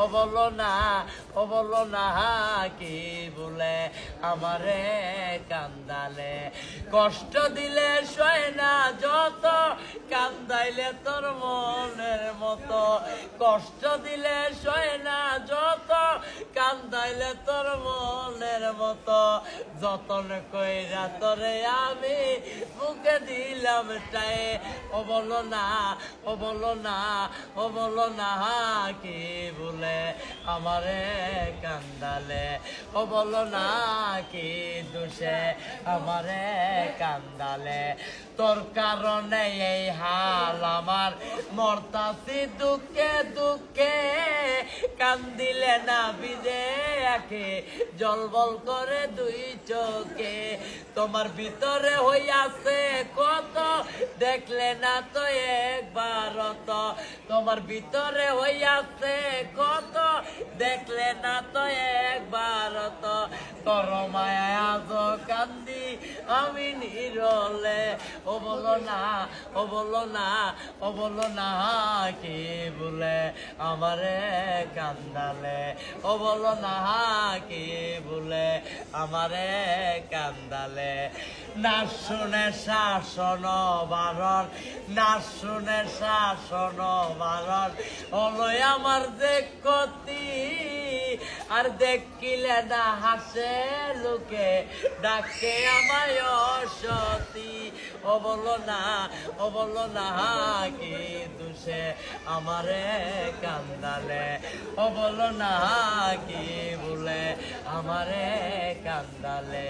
ও বলো না, ও বলো না কি বলে আমারে কান্দালে, কষ্ট দিলে সয় না যত, কান্দাইলে তোর মনের মতো, কষ্ট দিলে সয় না যত, কান্দাইলে তোর মনের মতো, যতন কইরা তোরে আমি বুকে দিলাম টাই। ও বলো না, ও বলো না, ও বলো না কি বলে আমারে কান্দালে, ও বলো না কি দোষে আমারে কান্দালে, তোর কারণে এই হাল আমার, মরতাছি দুঃখে দুঃখে, কান্দিলে না বিদে আঁখে, জলবল করে দুই চোখে, তোমার ভিতরে হইয়াছে কত, দেখলে না তো একবার তো, তোমার ভিতরে হইয়াছে কত, দেখলে না তো একবার তো, তোর মায়া আজ কান্দি আমি নিরলে। ও বলো না, ও বলো না, ও বলো না কি বলে আমারে কান্দালে, ও বলো না কি বলে আমারে কান্দালে, না শুনে শাসন বারণ, না শুনে শাসন বারণ, হলো আমার যে ক্ষতি, আর দেখিলে না হাসে লোকে, ডাকে আমায় অসতী। ও বলো না, ও বলো না কি দোষে আমারে কান্দালে, ও বলো না কি বলে আমারে কান্দালে।